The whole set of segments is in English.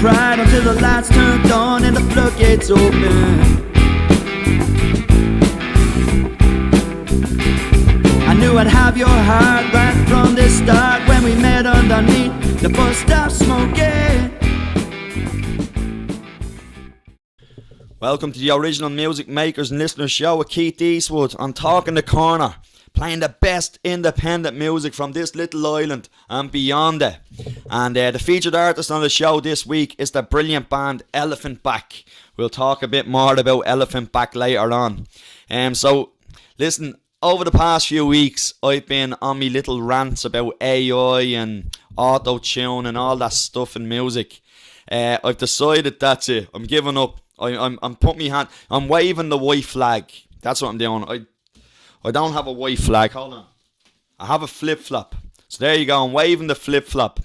cried until the lights turned on and the floodgates opened. I knew I'd have your heart right from the start when we met underneath the bus stop smoking. Welcome to the original music makers and listeners show with Keith Eastwood on Talking the Corner, playing the best independent music from this little island and beyond it. And the featured artist on the show this week is the brilliant band Elephant Back. We'll talk a bit more about Elephant Back later on. So listen, over the past few weeks I've been on me little rants about AI and auto-tune and all that stuff in music. I've decided that's it. I'm giving up. I'm putting my hand, I'm waving the white flag. That's what I'm doing. I don't have a white flag. Hold on. I have a flip-flop. So there you go. I'm waving the flip-flop.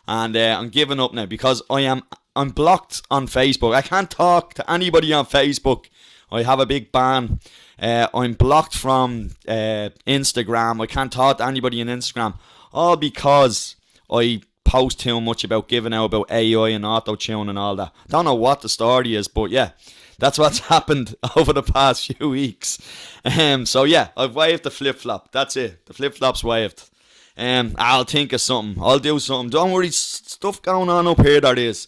And I'm giving up now because I'm blocked on Facebook. I can't talk to anybody on Facebook. I have a big ban. I'm blocked from Instagram. I can't talk to anybody on Instagram. All because I post too much about giving out about AI and auto-tune and all that. Don't know what the story is, but yeah, that's what's happened over the past few weeks. So yeah, I've waved the flip-flop. That's it. The flip-flop's waved. I'll think of something. I'll do something. Don't worry, stuff going on up here there is.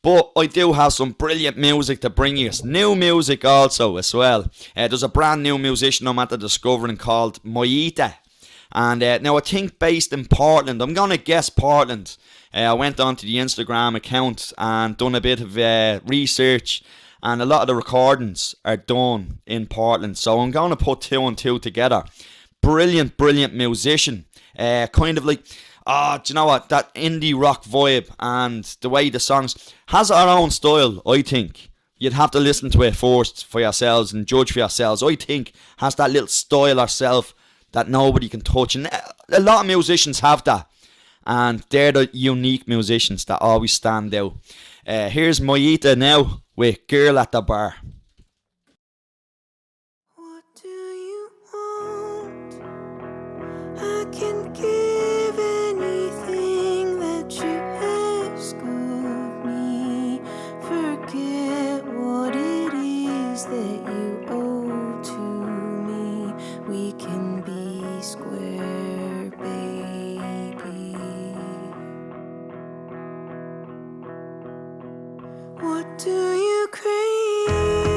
But I do have some brilliant music to bring you. New music also as well. There's a brand new musician I'm at the discovering called Moita. And now I think based in Portland. I'm going to guess Portland. I went onto the Instagram account and done a bit of research. And a lot of the recordings are done in Portland. So I'm going to put two and two together. Brilliant musician. Kind of like, do you know what? That indie rock vibe and the way the songs has our own style, I think. You'd have to listen to it first for yourselves and judge for yourselves. I think has that little style herself that nobody can touch. And a lot of musicians have that. And they're the unique musicians that always stand out. Here's Moita now with Girl at the Bar. What do you want? I can give anything that you ask of me. Forget what it is that you owe to me. We can be square, baby. What do you crave?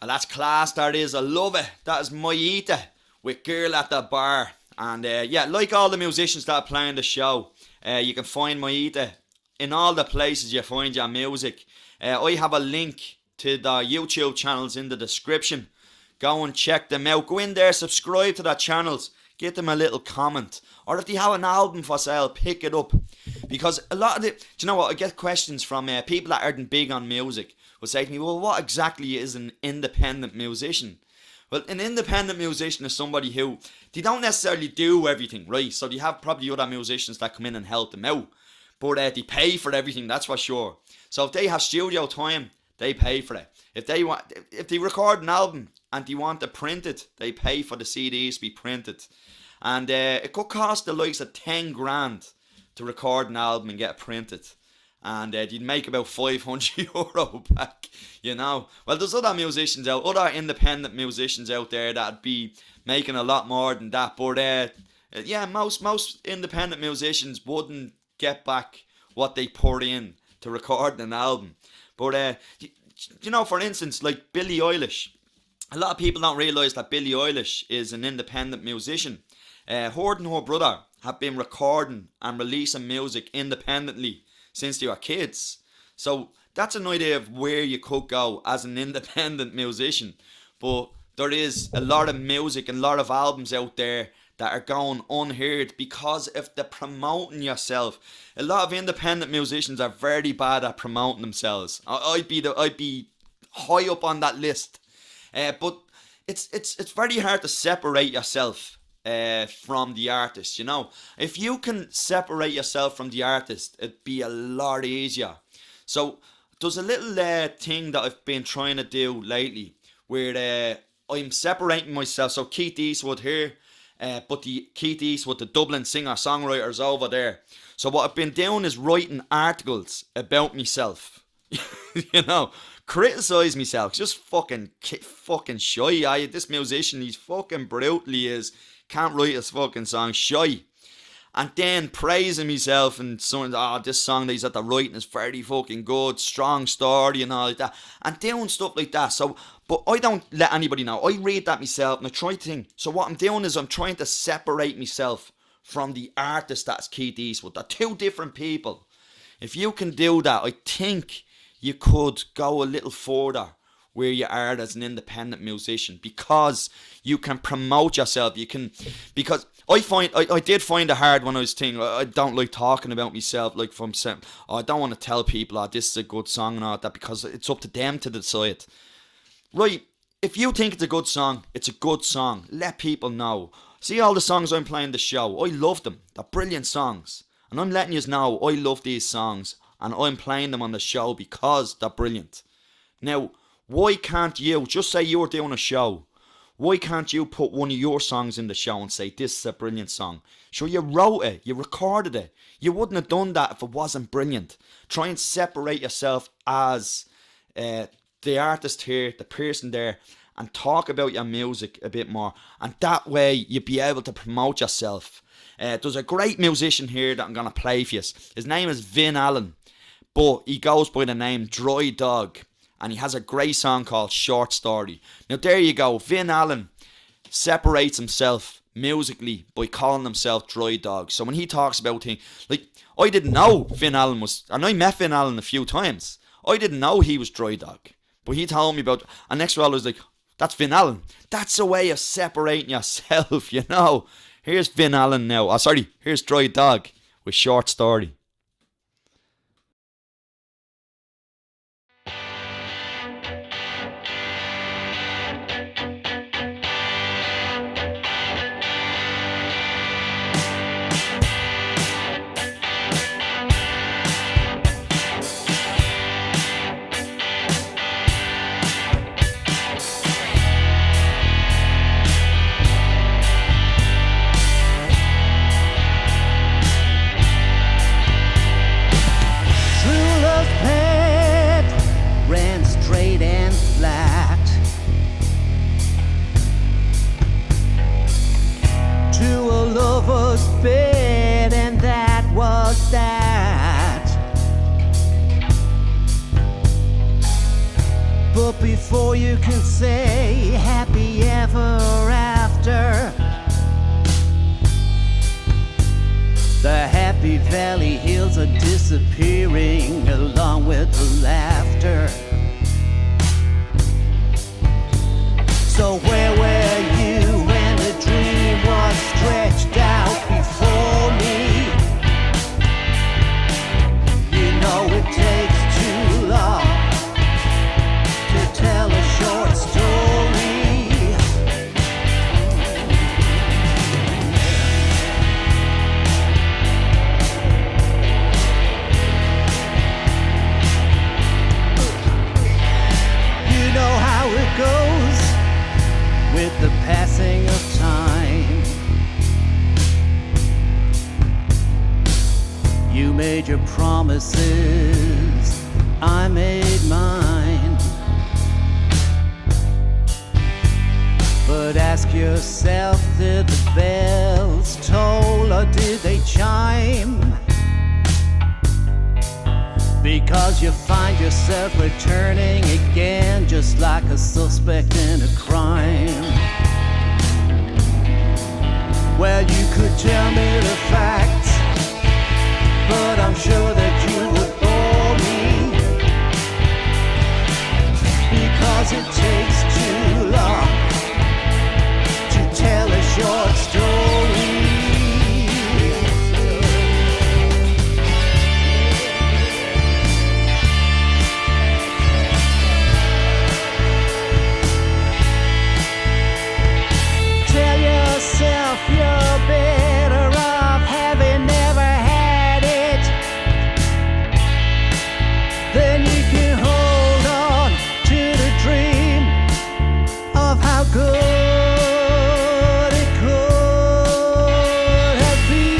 Well, that's class, that is. I love it. That is Moita with Girl at the Bar. And yeah, like all the musicians that are playing the show, you can find Moita in all the places you find your music. I have a link to the YouTube channels in the description. Go and check them out. Go in there, subscribe to their channels, give them a little comment. Or if they have an album for sale, pick it up. Because a lot of do you know what? I get questions from people that aren't big on music. Will say to me, well, what exactly is an independent musician? Well, an independent musician is somebody who, they don't necessarily do everything, right? So they have probably other musicians that come in and help them out. But they pay for everything, that's for sure. So if they have studio time, they pay for it. If they record an album and they want to print it, they pay for the CDs to be printed. And it could cost the likes of 10 grand to record an album and get it printed. And you'd make about €500 back, you know. Well, there's other musicians out, other independent musicians out there that'd be making a lot more than that. But yeah, most independent musicians wouldn't get back what they put in to record an album. But you know, for instance, like Billie Eilish. A lot of people don't realise that Billie Eilish is an independent musician. Her and her brother have been recording and releasing music independently since they were kids. So that's an idea of where you could go as an independent musician. But there is a lot of music and a lot of albums out there that are going unheard because of the promoting yourself. A lot of independent musicians are very bad at promoting themselves. I'd be high up on that list. But it's very hard to separate yourself from the artist, you know. If you can separate yourself from the artist, it'd be a lot easier. So there's a little thing that I've been trying to do lately where I'm separating myself. So Keith Eastwood here, but Keith Eastwood, the Dublin singer-songwriter, is over there. So what I've been doing is writing articles about myself. You know, criticise myself. Just fucking shy. This musician, he's fucking brutally is. Can't write his fucking song, shy. And then praising myself and saying, this song that he's at the writing is very fucking good, strong story and all like that. And doing stuff like that. So, but I don't let anybody know. I read that myself and I try to think. So what I'm doing is I'm trying to separate myself from the artist that's Keith Eastwood. They're two different people. If you can do that, I think you could go a little further where you are as an independent musician, because you can promote yourself. You can, because I did find it hard when I was thinking, I don't like talking about myself, like from saying, I don't want to tell people, this is a good song and all that, because it's up to them to decide. Right, if you think it's a good song, it's a good song. Let people know. See all the songs I'm playing the show, I love them. They're brilliant songs. And I'm letting you know I love these songs and I'm playing them on the show because they're brilliant. Now, why can't you, just say you're doing a show, why can't you put one of your songs in the show and say, this is a brilliant song? Sure, you wrote it, you recorded it. You wouldn't have done that if it wasn't brilliant. Try and separate yourself as the artist here, the person there, and talk about your music a bit more. And that way, you'd be able to promote yourself. There's a great musician here that I'm going to play for you. His name is Vin Allen, but he goes by the name Dry Dog. And he has a great song called Short Story. Now there you go. Vin Allen separates himself musically by calling himself Dry Dog. So when he talks about things, like, I didn't know Vin Allen was, and I met Vin Allen a few times. I didn't know he was Dry Dog. But he told me about, and next to all I was like, that's Vin Allen. That's a way of separating yourself, you know. Here's Vin Allen now. Here's Dry Dog with Short Story. Bed, and that was that. But before you can say happy ever after, the happy valley hills are disappearing along with the laughter. So where were you when the dream was stretched out before me? You know it takes too long to tell a short story. You know how it goes with the passing of time. You made your promises, I made mine. But ask yourself, did the bells toll or did they chime? Because you find yourself returning again, just like a suspect in a crime. Well, you could tell me the facts, but I'm sure that you would bore me, because it takes too long to tell a short story. Tell yourself you're better off having never had it. Then you can hold on to the dream of how good it could have been.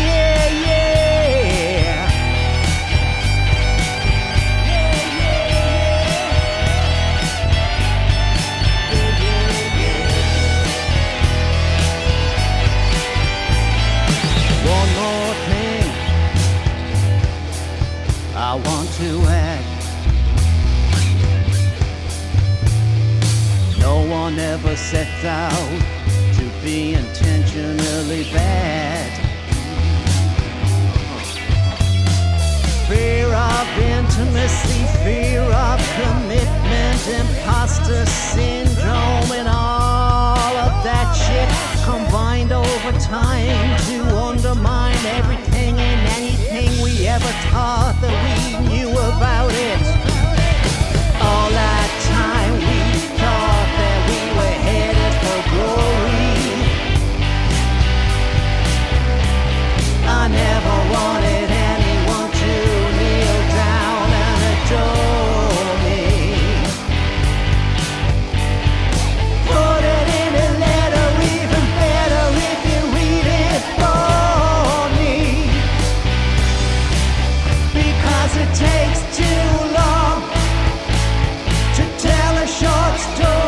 Yeah, yeah. One more thing I want to add. No one ever sets out to be intentionally bad. Fear of intimacy, fear of commitment, imposter syndrome, and all of that shit combined over time to undermine everything and anything we ever thought that we knew about it. All that time we thought that we were headed for glory. I never wanted anyone to kneel down and adore me. Put it in a letter, even better if you read it for me. Because it takes too long to tell a short story.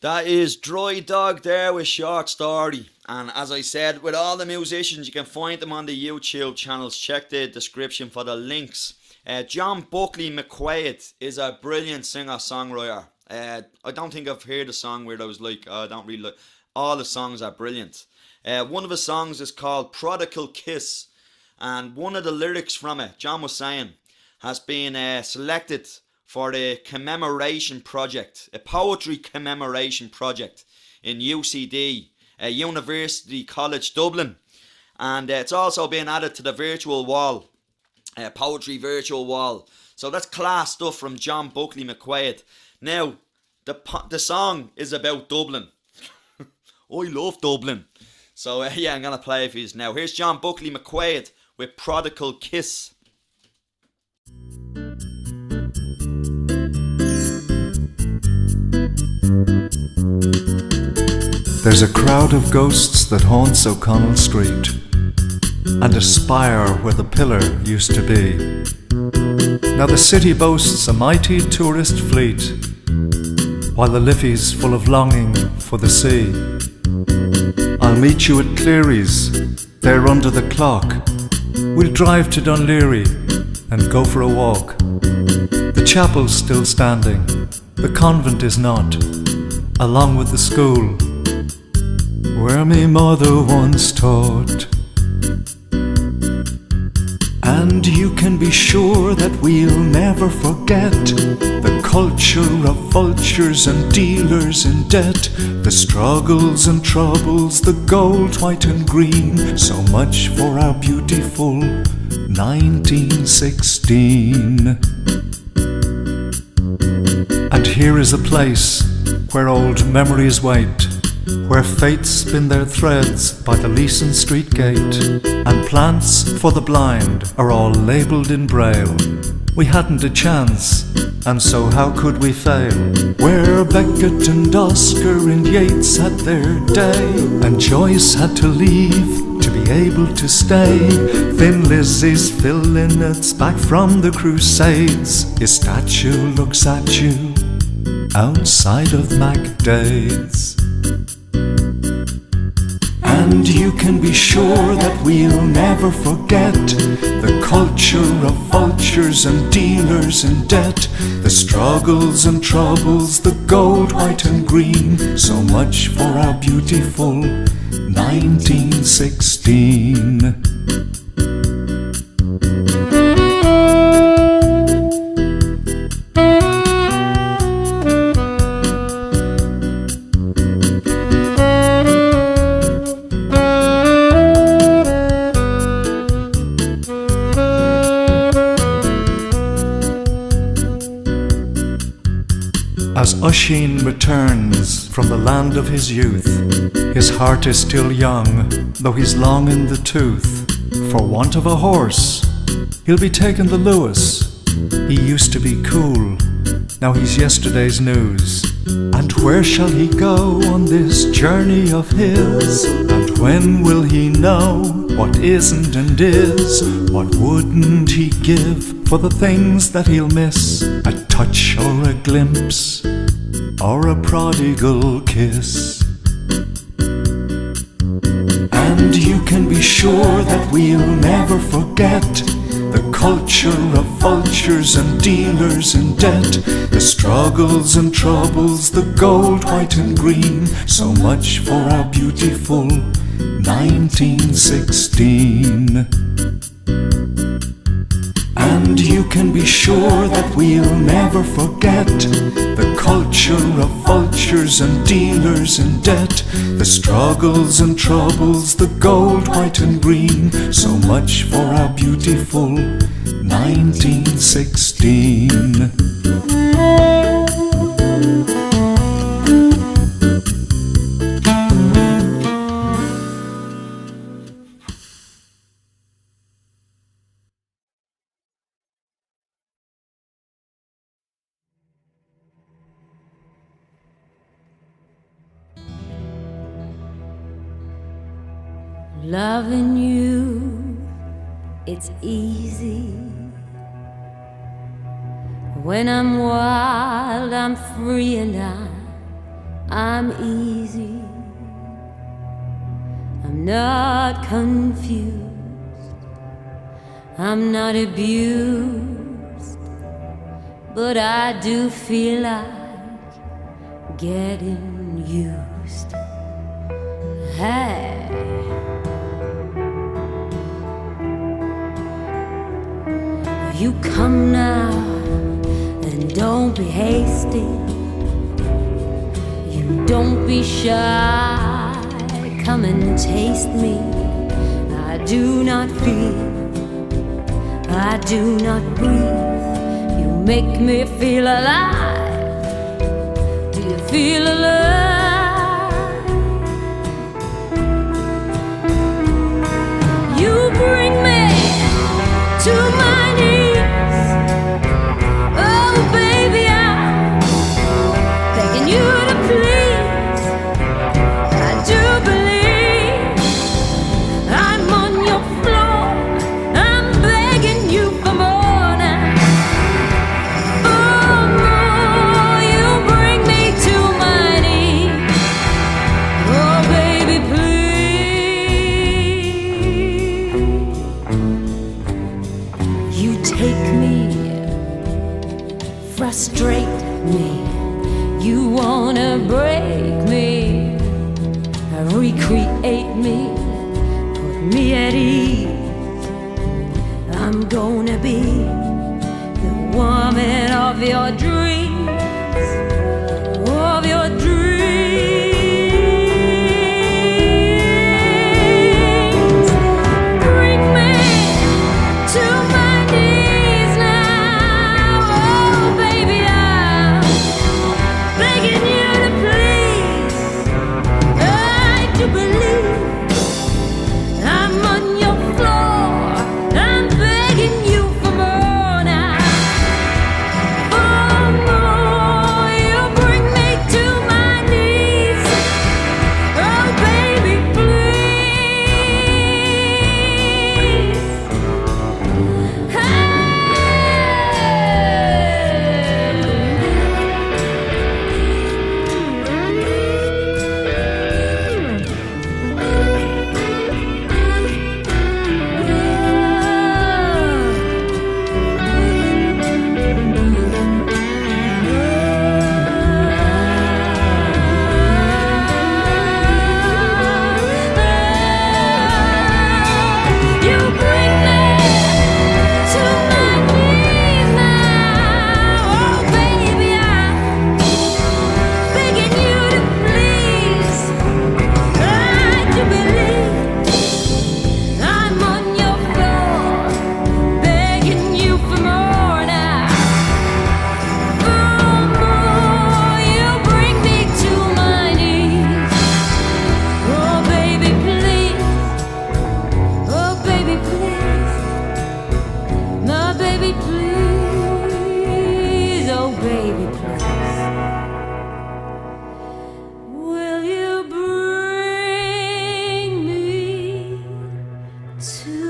That is Dry Dog there with Short Story. And as I said, with all the musicians, you can find them on the YouTube channels. Check the description for the links. John Buckley McQuaid is a brilliant singer-songwriter. I don't think I've heard a song where I was like, oh, I don't really like. All the songs are brilliant. One of his songs is called Prodigal Kiss. And one of the lyrics from it, John was saying, has been selected for the commemoration project, a poetry commemoration project in UCD, University College Dublin. And it's also been added to the virtual wall, poetry virtual wall. So that's class stuff from John Buckley McQuaid. Now, the song is about Dublin. I love Dublin. So yeah, I'm going to play it for you now. Here's John Buckley McQuaid with Prodigal Kiss. There's a crowd of ghosts that haunts O'Connell Street, and a spire where the pillar used to be. Now the city boasts a mighty tourist fleet, while the Liffey's full of longing for the sea. I'll meet you at Cleary's, there under the clock. We'll drive to Dunleary and go for a walk. The chapel's still standing, the convent is not, along with the school where me mother once taught. And you can be sure that we'll never forget the culture of vultures and dealers in debt, the struggles and troubles, the gold, white and green. So much for our beautiful 1916. And here is a place where old memories wait, where fates spin their threads by the Leeson Street gate, and plants for the blind are all labelled in braille. We hadn't a chance, and so how could we fail? Where Beckett and Oscar and Yeats had their day, and Joyce had to leave to be able to stay. Thin Lizzie's Phil Lynnett's back from the Crusades. His statue looks at you outside of MacDade's. And you can be sure that we'll never forget the culture of vultures and dealers in debt, the struggles and troubles, the gold, white and green. So much for our beautiful 1916. As Oisin returns from the land of his youth, his heart is still young, though he's long in the tooth. For want of a horse, he'll be taking the Lewis. He used to be cool, now he's yesterday's news. And where shall he go on this journey of his? And when will he know what isn't and is? What wouldn't he give for the things that he'll miss? A touch or a glimpse, or a prodigal kiss. And you can be sure that we'll never forget the culture of vultures and dealers in debt, the struggles and troubles, the gold, white and green. So much for our beautiful 1916. And you can be sure that we'll never forget the culture of vultures and dealers in debt, the struggles and troubles, the gold, white and green. So much for our beautiful 1916. Loving you, it's easy. When I'm wild, I'm free and I'm easy. I'm not confused, I'm not abused, but I do feel like getting used. Hey. You come now, and don't be hasty. You don't be shy, come and taste me. I do not feel, I do not breathe. You make me feel alive. Do you feel alive? You bring me to my knees. You to please, I hate me, you wanna break me, recreate me, put me at ease. I'm gonna be the woman of your dreams, of your dreams. Bring me to my knees now, oh baby, I'm begging you to please. I do believe I'm on your floor. I'm begging you for more now, for more. You bring me to my knees, oh baby, please. You bring me to my knees now, oh baby, I'm begging you to please. I do believe I'm on your floor, begging you for more now, for more. You bring me to my knees, oh baby, please. Oh baby, please. No, baby, please. Oh baby, please. Will you bring me to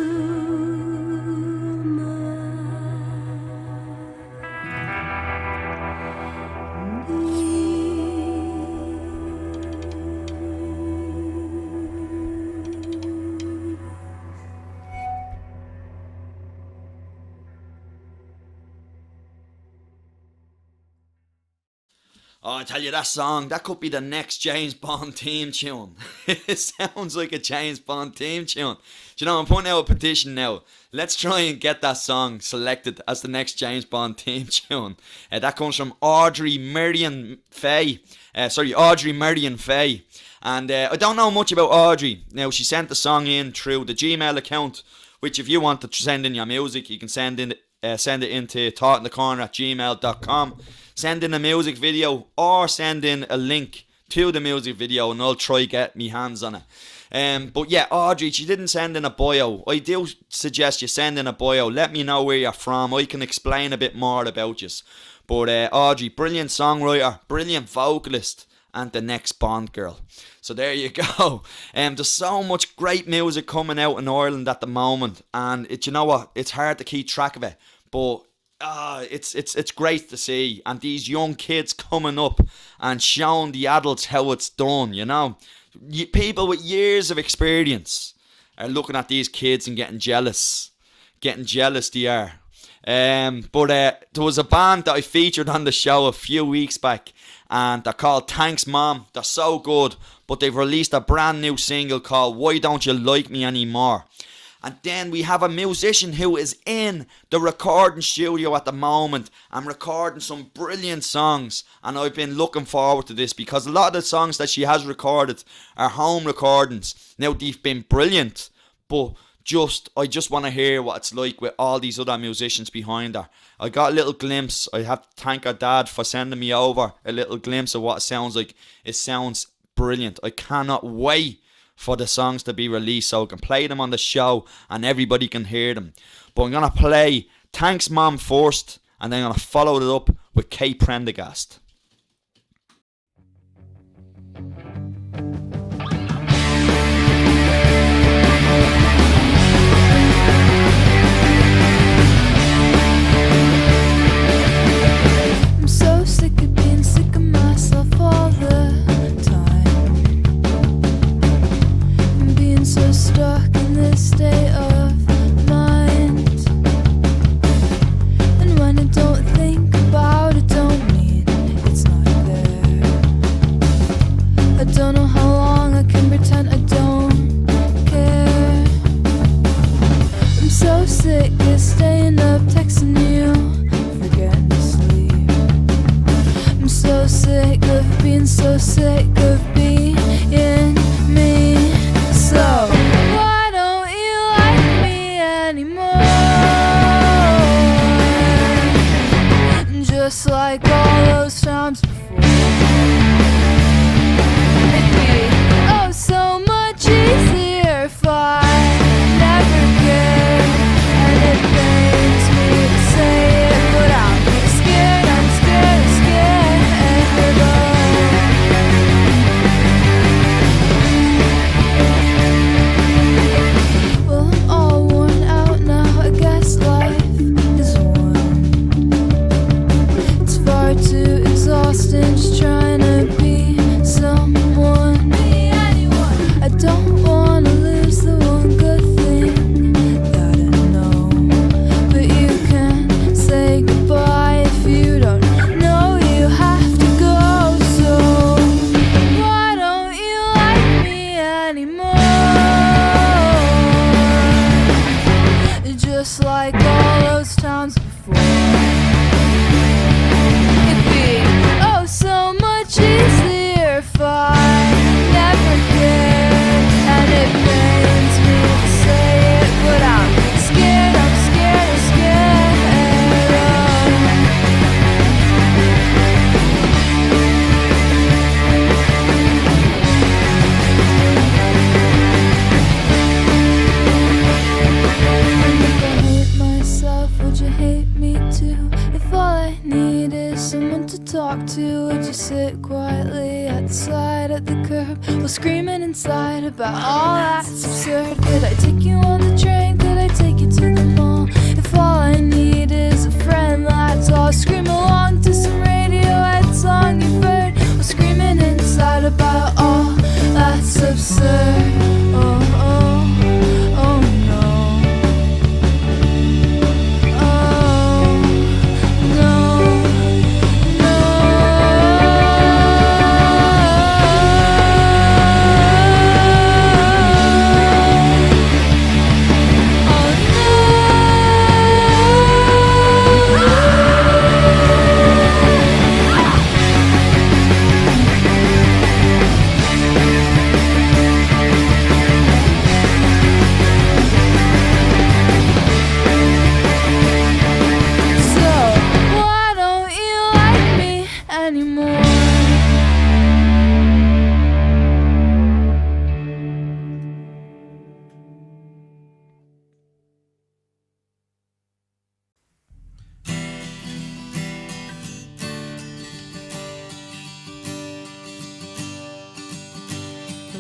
Oh, I tell you, that song, that could be the next James Bond theme tune. It sounds like a James Bond theme tune. Do you know, I'm putting out a petition now. Let's try and get that song selected as the next James Bond theme tune. That comes from Audrey Marion Faye. Audrey Marion Faye. And I don't know much about Audrey. Now, she sent the song in through the Gmail account, which if you want to send in your music, you can send it into talkingthecorner@gmail.com. Send in a music video or send in a link to the music video and I'll try get me hands on it. But yeah, Audrey, she didn't send in a bio. I do suggest you send in a bio. Let me know where you're from. I can explain a bit more about you. But Audrey, brilliant songwriter, brilliant vocalist, and the next Bond girl. So there you go. There's so much great music coming out in Ireland at the moment, and you know what? It's hard to keep track of it, but it's great to see, and these young kids coming up and showing the adults how it's done. You know, people with years of experience are looking at these kids and getting jealous. They are. But there was a band that I featured on the show a few weeks back, and they're called Thanks Mom. They're so good, but they've released a brand new single called Why Don't You Like Me Anymore. And then we have a musician who is in the recording studio at the moment and recording some brilliant songs, and I've been looking forward to this because a lot of the songs that she has recorded are home recordings. Now, they've been brilliant, but I just want to hear what it's like with all these other musicians behind her. I got a little glimpse. I have to thank her dad for sending me over a little glimpse of what it sounds like. It sounds brilliant. I cannot wait for the songs to be released so I can play them on the show and everybody can hear them. But I'm going to play Thanks Mom first, and then I'm going to follow it up with Kate Prendergast. I'm so sick of being sick of myself all the time, and being so stuck in this state of mind. And when I don't think about it, don't mean so sick of being me. So why don't you like me anymore? Just like all those times before. It'd be oh so much easier if I never cared. And it pains me to say it, but I'm scared, I'm scared, I'm scared. Well, I'm all worn out now, I guess life is one. It's far too exhausting just trying to be someone. I don't wanna lose the one good thing that I know, but you can say goodbye if you don't know you have to go. So why don't you like me anymore? Just like all those times before. It'd be oh so much easier if I never cared. And it pains me to say it, but I'm scared, I'm scared, I'm scared. If I hate myself, would you hate me too? If all I need is someone to talk to, would you sit quietly at the side of the curb while screaming inside about all that's absurd? Could I take you on the train? Could I take you to the mall? If all I need is a friend, that's all. Scream along to some Radiohead song you've heard while screaming inside about all that's absurd. Oh, oh, oh no. Oh, no, so why don't you like me anymore?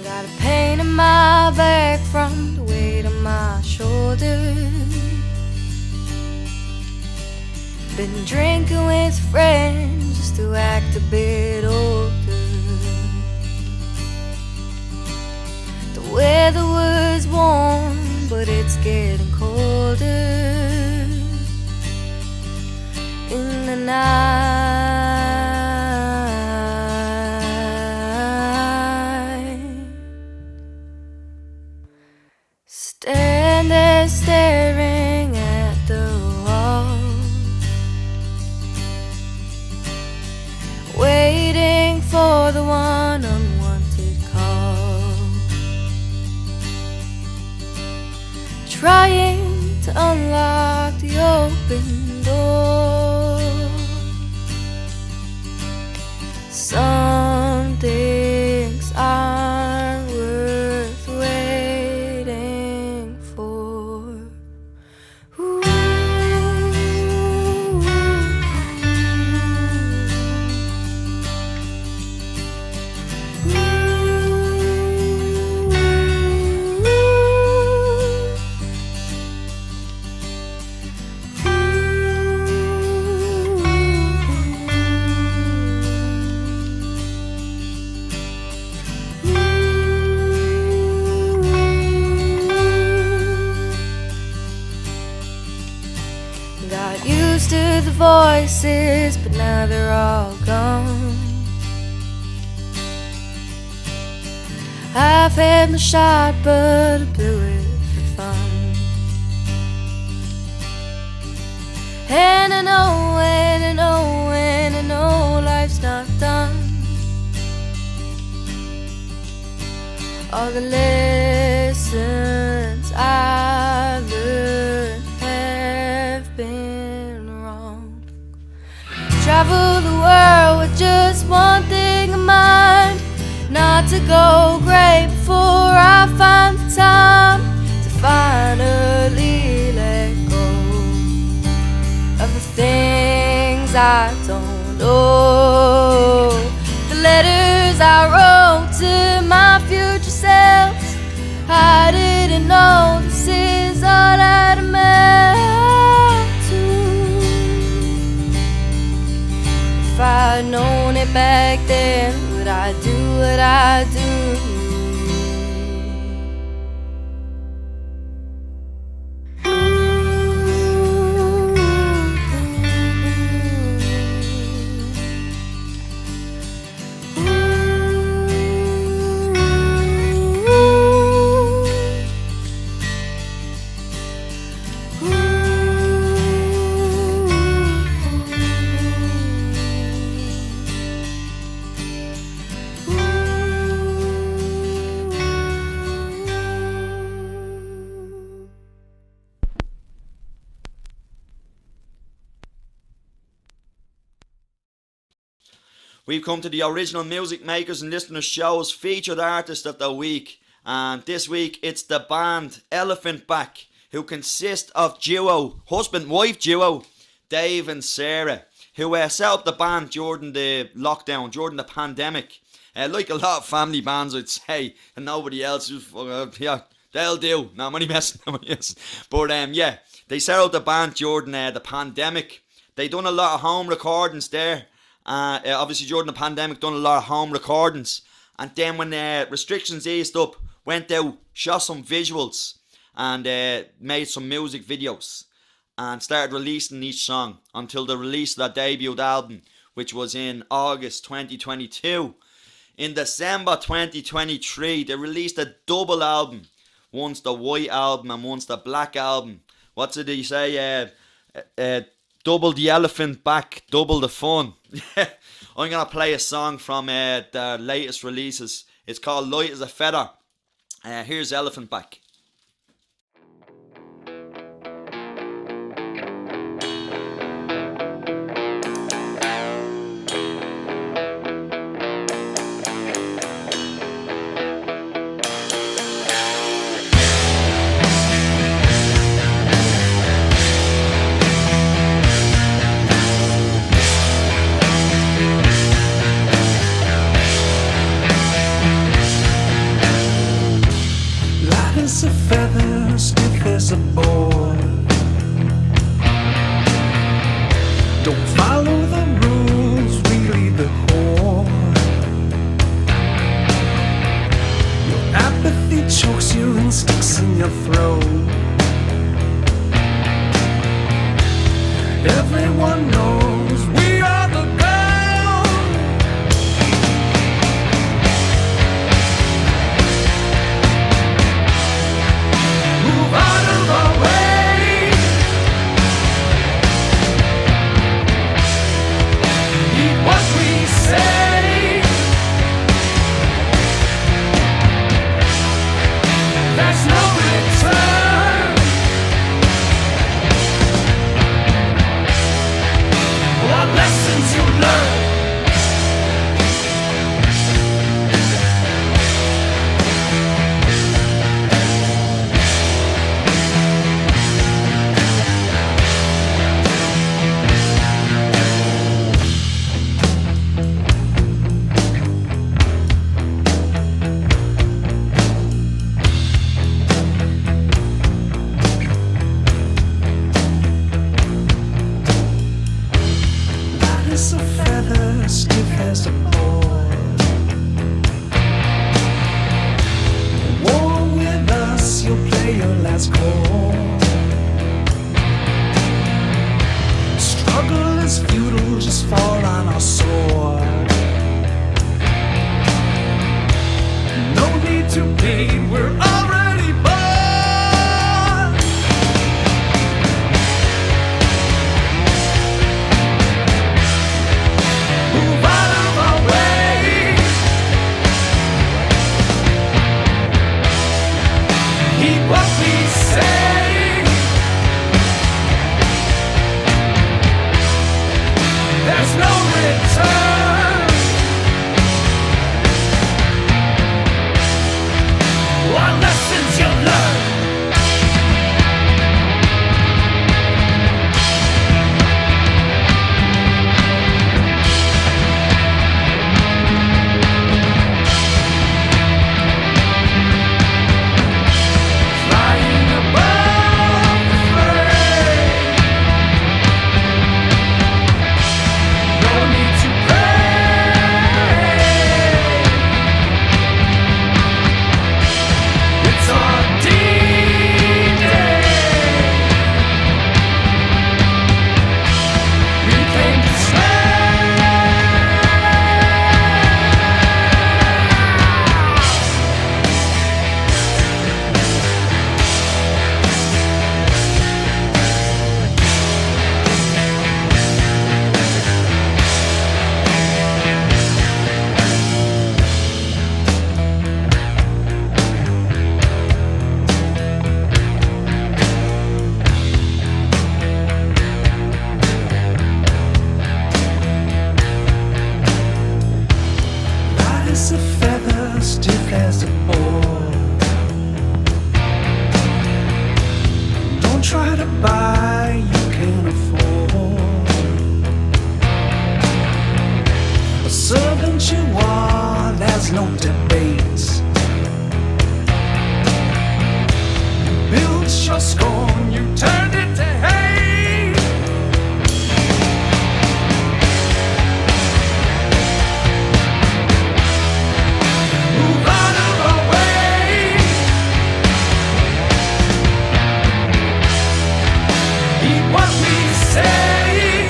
Got a pain in my back from the weight on my shoulders. Been drinking with friends just to act a bit older. The weather was warm, but it's getting colder in the night. Stand there staring at the wall, waiting for the one unwanted call, trying to unlock the open door. Some things aren't worth waiting for. Ooh. Got used to the voices, but now they're all gone. I've had my shot, but I blew it for fun. And I know, and I know, and I know life's not done. All the lessons I learned have been wrong. Travel the world with just one thing in mind, not to go great before I find the time to finally let go of the things I don't know. The letters I wrote to my future selves, I didn't know this is all that amounted to. If I'd known it back then, would I do what I do? We've come to the original music makers and listeners show's featured artist of the week, and this week it's the band Elephant Back, who consist of husband-wife duo, Dave and Sarah, who set up the band during the lockdown, during the pandemic. Like a lot of family bands, I'd say, and nobody else, yeah, they'll do. No, I'm only messing. But yeah, they set up the band during the pandemic. They done a lot of home recordings there. Obviously during the pandemic, done a lot of home recordings, and then when restrictions eased up, went out, shot some visuals, and made some music videos, and started releasing each song until the release of their debut album, which was in August 2022. In December 2023, they released a double album, once the white album and once the black album. What did he say? Double the elephant back, double the fun. I'm going to play a song from their latest releases. It's called Light as a Feather. Here's Elephant Back. As a feather, stiff as a board. Don't follow the rules, really the horde. Your apathy chokes you and sticks in your throat. Everyone knows we are the gold. Move out of our way. Eat what we say. There's no return. What lessons you learn. Light as a feather, stiff as a board. War with us, you'll play your last chord. Struggle is futile, just fall on our sword. No need to plead, we're already born. Move out of our way. as a feather, stiff as a board. Don't try to buy, you can't afford. A servant you are, there's no debate. You built your scorn, you turned it to hate. Move out of our way. Eat what we say.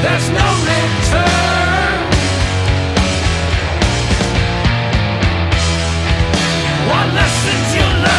There's no return. What lessons you learn?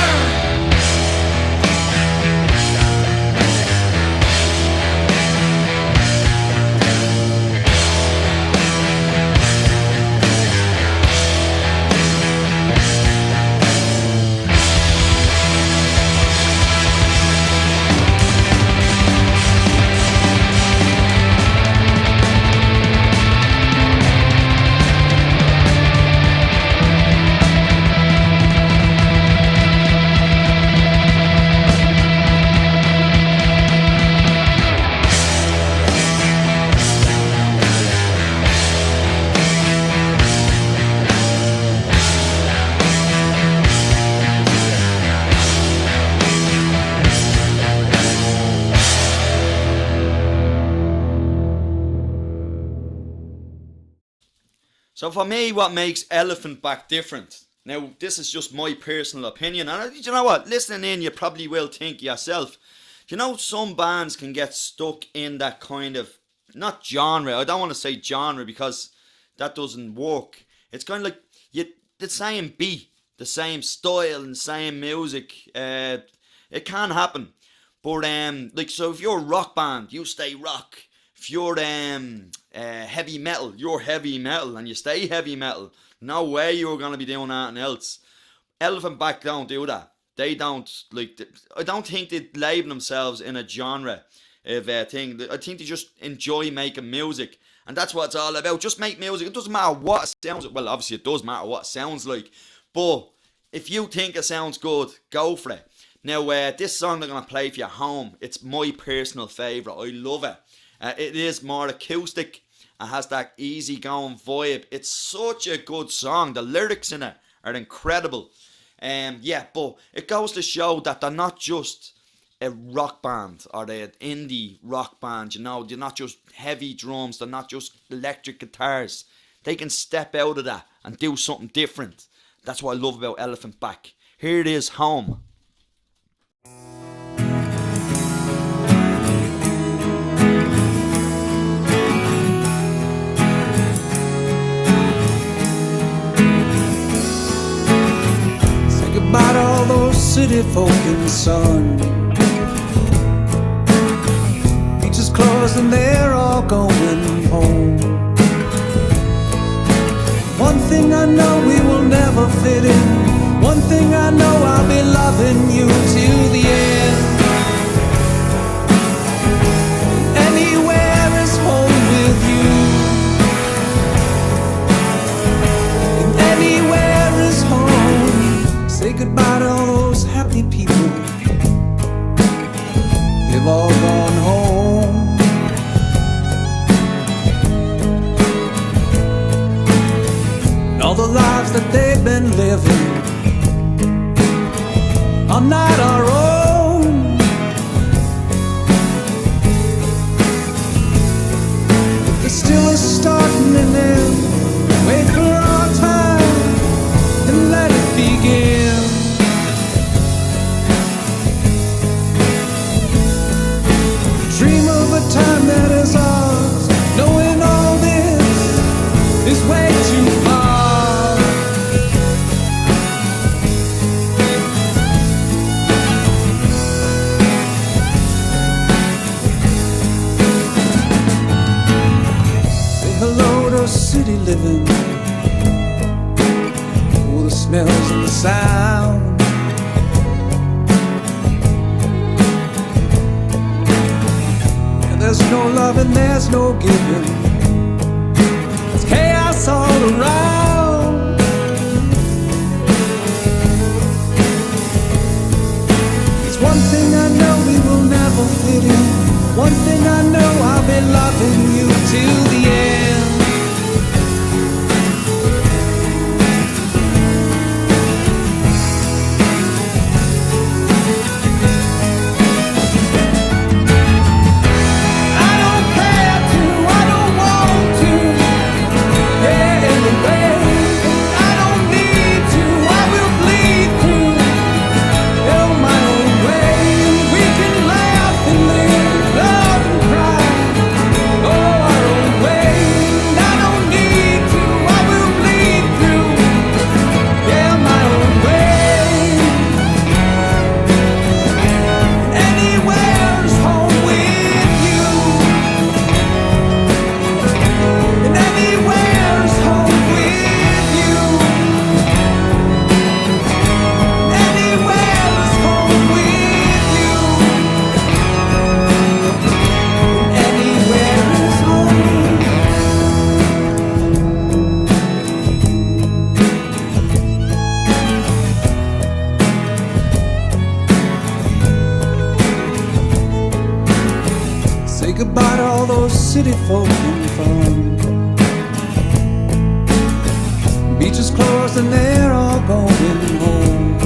So for me, what makes Elephant Back different? Now, this is just my personal opinion, and you know what? Listening in, you probably will think yourself. You know, some bands can get stuck in that kind of, not genre, I don't want to say genre because that doesn't work. It's kind of like the same beat, the same style and same music. It can happen. But, like, so if you're a rock band, you stay rock. If you're heavy metal, you're heavy metal and you stay heavy metal. No way you're going to be doing anything else. Elephant Back don't do that. They don't, like, I don't think they label themselves in a genre of thing. I think they just enjoy making music. And that's what it's all about. Just make music. It doesn't matter what it sounds like. Well, obviously it does matter what it sounds like. But if you think it sounds good, go for it. Now, this song I'm going to play for you at home, it's my personal favourite. I love it. It is more acoustic. It has that easy-going vibe. It's such a good song. The lyrics in it are incredible. Yeah, but it goes to show that they're not just a rock band or an indie rock band. You know, they're not just heavy drums. They're not just electric guitars. They can step out of that and do something different. That's what I love about Elephant Back. Here it is, Home. About all those city folk in the sun. Beaches closed and they're all going home. One thing I know, we will never fit in. One thing I know, I'll be loving you till the end. Anywhere is home with you. And anywhere is home. Say goodbye to all those happy people. They've all gone home. And all the lives that they've been living are not our own. But there's still a starting and end. Wait for our time and let it begin. Dream of a time that is ours, knowing all this is way too far. Say hello to city living. Oh, the smells and the sound. there's no love and there's no giving. It's chaos all around. It's one thing I know, we will never fit in. One thing I know, I'll be loving you till the end. Goodbye to all those city folk and fun. Beaches closed and they're all going home.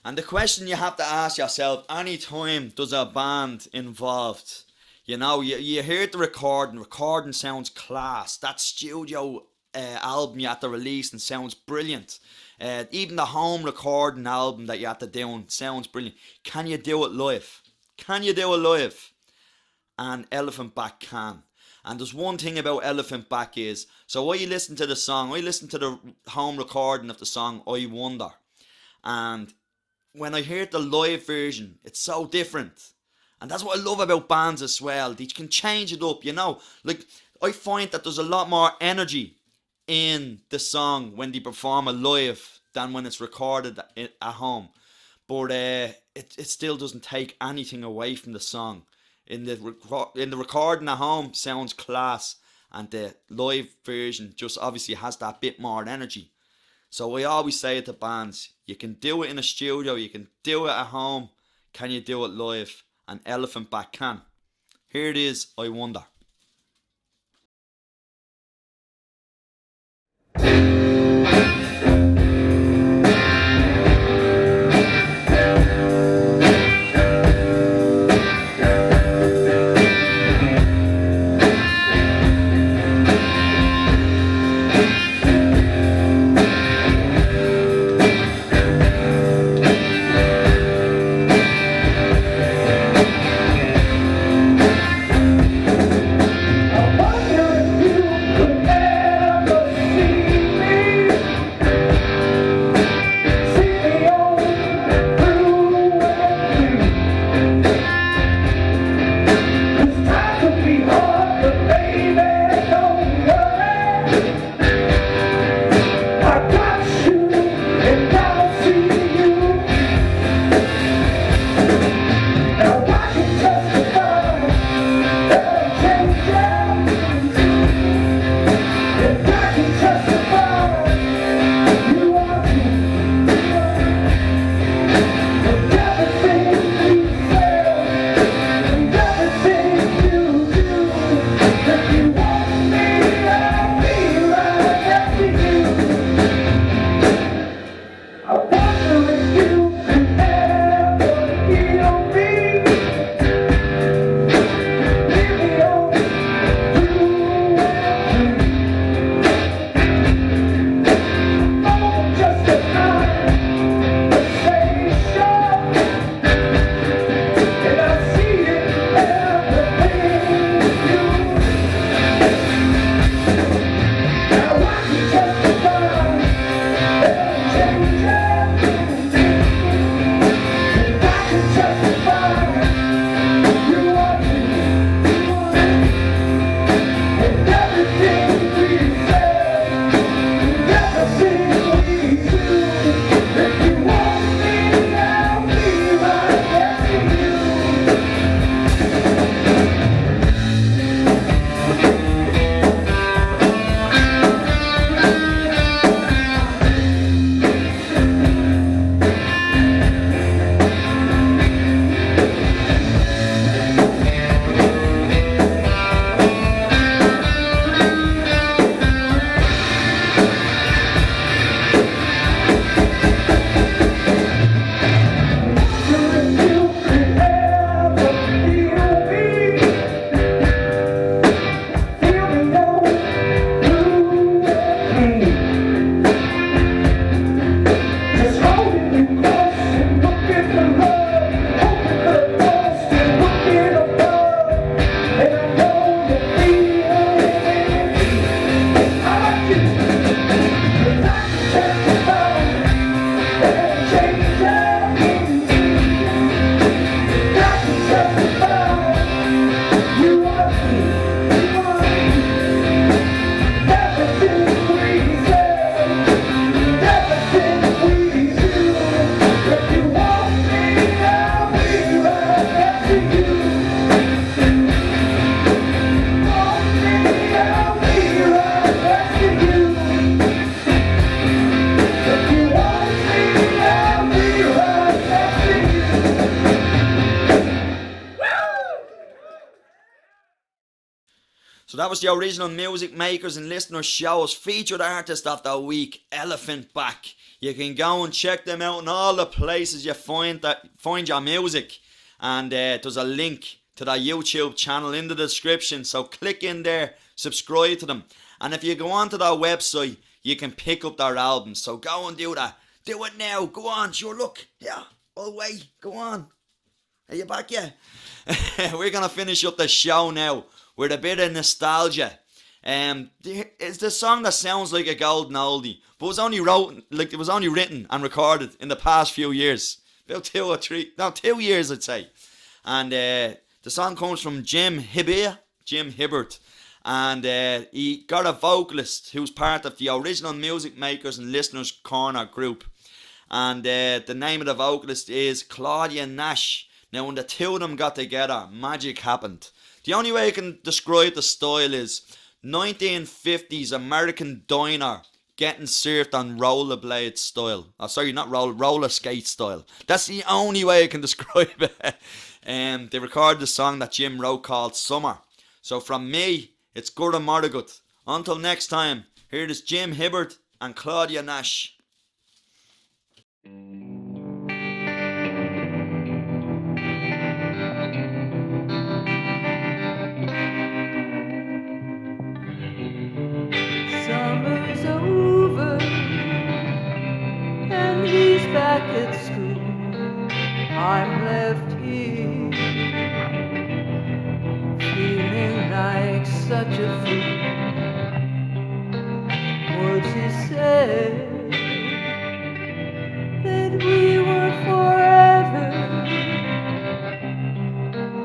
And the question you have to ask yourself anytime there's a band involved, you know, you hear the recording sounds class. That studio album you had to release and sounds brilliant. Even the home recording album that you had to do sounds brilliant. Can you do it live? Can you do it live? And Elephant Back can. And there's one thing about Elephant Back is, so when you listen to the song, I listen to the home recording of the song I Wonder. And when I hear the live version, it's so different. And that's what I love about bands as well. They can change it up, you know. Like, I find that there's a lot more energy in the song when they perform it live than when it's recorded at home. But it still doesn't take anything away from the song. In the recording at home sounds class, and the live version just obviously has that bit more energy. So I always say to bands, you can do it in a studio, you can do it at home. Can you do it live? And Elephant Back can. Here it is, I Wonder. That was the original Music Makers and Listeners show's featured artist of the week, Elephant Back. You can go and check them out in all the places you find your music. And there's a link to their YouTube channel in the description. So click in there, subscribe to them. And if you go onto their website, you can pick up their albums. So go and do that. Do it now. Go on. Sure, look. Yeah. Oh, wait. Go on. Are you back yet? We're going to finish up the show now with a bit of nostalgia. It's the song that sounds like a golden oldie, but it was only written and recorded in the past few years. About 2 years I'd say. And the song comes from Jim Hibbert. And he got a vocalist who's part of the original Music Makers and Listeners Corner group. And the name of the vocalist is Claudia Nash. Now, when the two of them got together, magic happened. The only way I can describe the style is 1950s American diner getting served on rollerblade style. Oh, sorry, not roller skate style. That's the only way I can describe it. They recorded the song that Jim wrote called Summer. So from me, it's good and more good. Until next time, here is Jim Hibbert and Claudia Nash. Summer's over and he's back at school. I'm left here feeling like such a fool. Words he said that we were forever.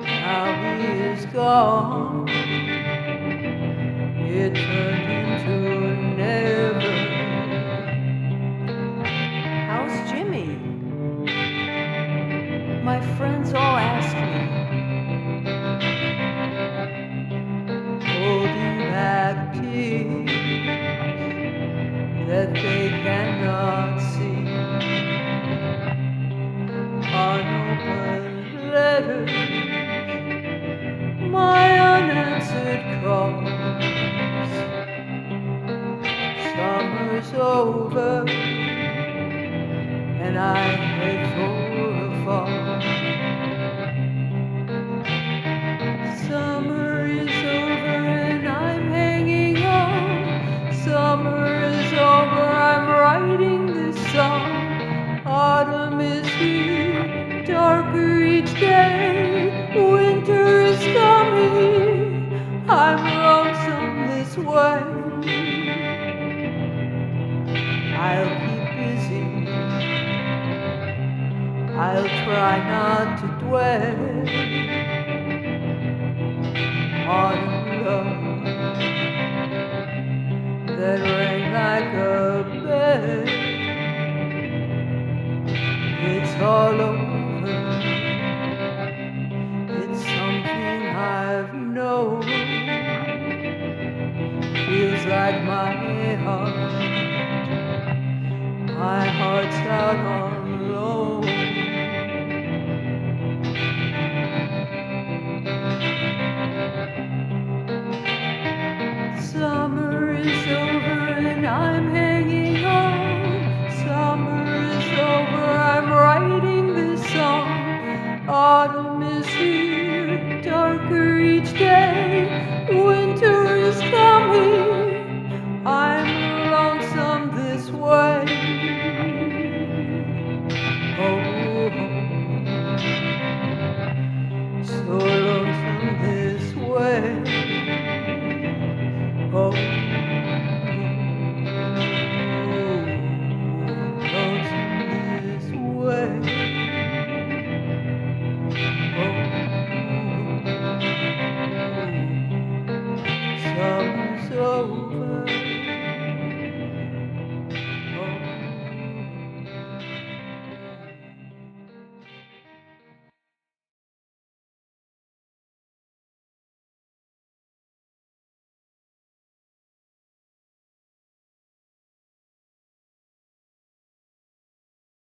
Now he is gone. It turned into never. How's Jimmy? My friends all ask me. Holding back tears that they cannot see. Unopened letters, my unanswered calls. Summer's over and I head for a fall. Summer is over and I'm hanging on. Summer is over, I'm writing this song. Autumn is here, darker each day. Winter is coming, I'm lonesome this way. I'll keep busy, I'll try not to dwell on love that rang like a bell. It's all over, it's something I've known. Feels like my heart's out on